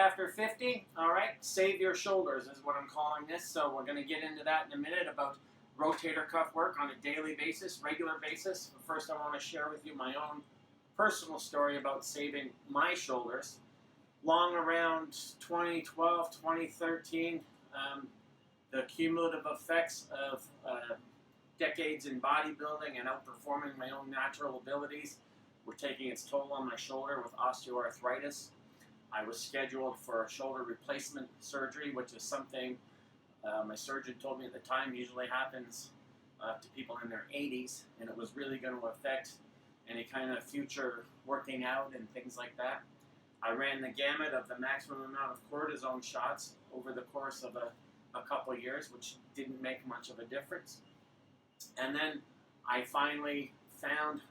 After 50, all right, save your shoulders is what I'm calling this. So we're going to get into that in a minute about rotator cuff work on a daily basis, regular basis. But first, I want to share with you my own personal story about saving my shoulders. Long around 2012, 2013, the cumulative effects of decades in bodybuilding and outperforming my own natural abilities were taking its toll on my shoulder with osteoarthritis. I was scheduled for shoulder replacement surgery, which is something my surgeon told me at the time usually happens to people in their 80s, and it was really going to affect any kind of future working out and things like that. I ran the gamut of the maximum amount of cortisone shots over the course of a couple of years, which didn't make much of a difference. And then I finally found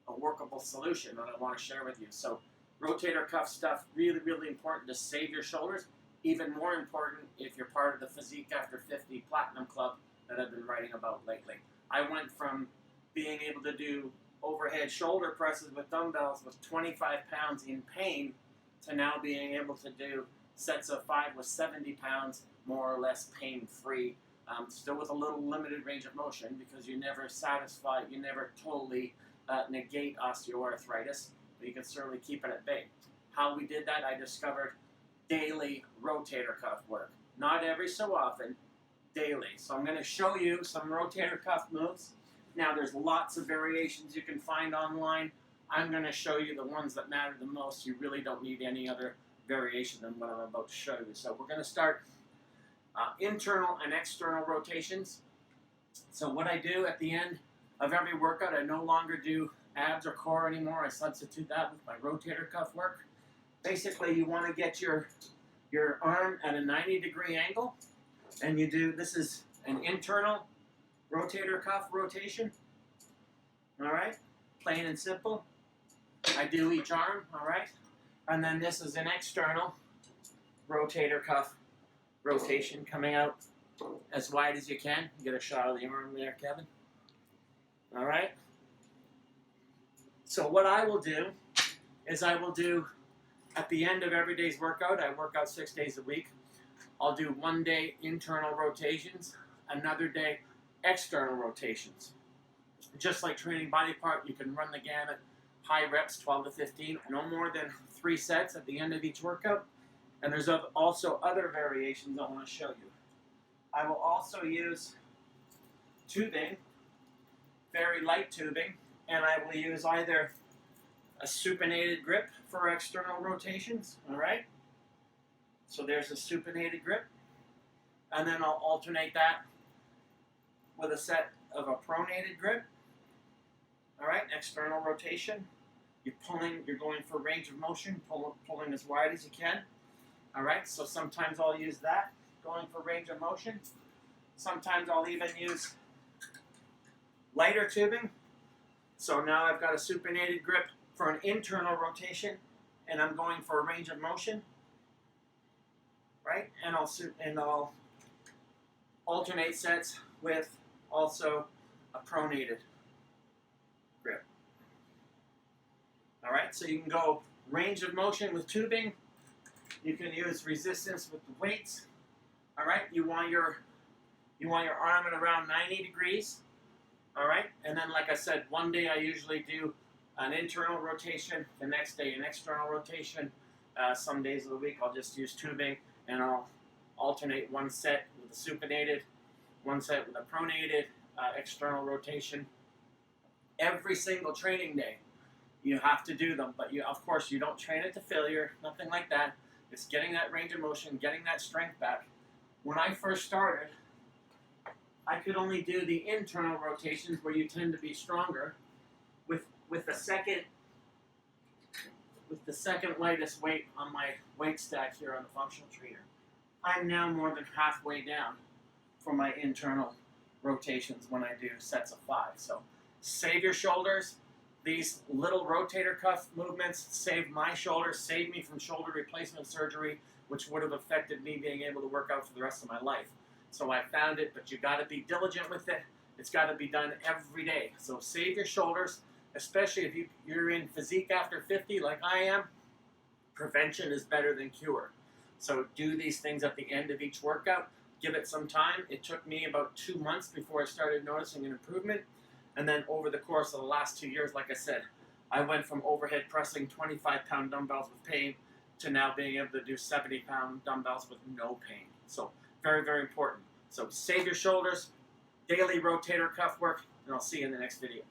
a workable solution that I want to share with you. So rotator cuff stuff, really, really important to save your shoulders. Even more important if you're part of the Physique After 50 Platinum Club that I've been writing about lately. I went from being able to do overhead shoulder presses with dumbbells with 25 pounds in pain to now being able to do sets of 5 with 70 pounds more or less pain-free. Still with a little limited range of motion because you never satisfy, you never totally negate osteoarthritis, but you can certainly keep it at bay. How we did that, I discovered daily rotator cuff work. Not every so often, daily. So I'm going to show you some rotator cuff moves. Now there's lots of variations you can find online. I'm going to show you the ones that matter the most. You really don't need any other variation than what I'm about to show you. So we're going to start internal and external rotations. So what I do at the end of every workout, I no longer do abs or core anymore. I substitute that with my rotator cuff work. Basically, you want to get your arm at a 90-degree angle, and you do, this is an internal rotator cuff rotation. All right, plain and simple. I do each arm, all right? And then this is an external rotator cuff rotation coming out as wide as you can. You get a shot of the arm there, Kevin. All right? So what I will do is I will do, at the end of every day's workout, I work out 6 days a week. I'll do 1 day internal rotations, another day external rotations. Just like training body part, you can run the gamut, high reps, 12 to 15, no more than 3 sets at the end of each workout. And there's also other variations I want to show you. I will also use tubing, very light tubing, and I will use either a supinated grip for external rotations, all right? So there's a supinated grip, and then I'll alternate that with a set of a pronated grip, all right? External rotation. You're going for range of motion, pulling as wide as you can. All right, so sometimes I'll use that, going for range of motion. Sometimes I'll even use lighter tubing. So now I've got a supinated grip for an internal rotation, and I'm going for a range of motion, right? And I'll alternate sets with also a pronated grip. All right, so you can go range of motion with tubing. You can use resistance with the weights. All right, you want your arm at around 90 degrees. All right, and then like I said, 1 day I usually do an internal rotation, the next day an external rotation. Some days of the week I'll just use tubing, and I'll alternate 1 set with a supinated, 1 set with a pronated external rotation. Every single training day, you have to do them, but of course you don't train it to failure, nothing like that. It's getting that range of motion, getting that strength back. When I first started, I could only do the internal rotations where you tend to be stronger with the second lightest weight on my weight stack here on the functional trainer. I'm now more than halfway down for my internal rotations when I do sets of 5. So save your shoulders. These little rotator cuff movements save my shoulders, save me from shoulder replacement surgery, which would have affected me being able to work out for the rest of my life. So I found it, but you got to be diligent with it. It's got to be done every day. So save your shoulders, especially if you're in Physique After 50 like I am. Prevention is better than cure. So do these things at the end of each workout. Give it some time. It took me about 2 months before I started noticing an improvement. And then over the course of the last 2 years, like I said, I went from overhead pressing 25-pound dumbbells with pain to now being able to do 70-pound dumbbells with no pain. So very, very important. So save your shoulders, daily rotator cuff work, and I'll see you in the next video.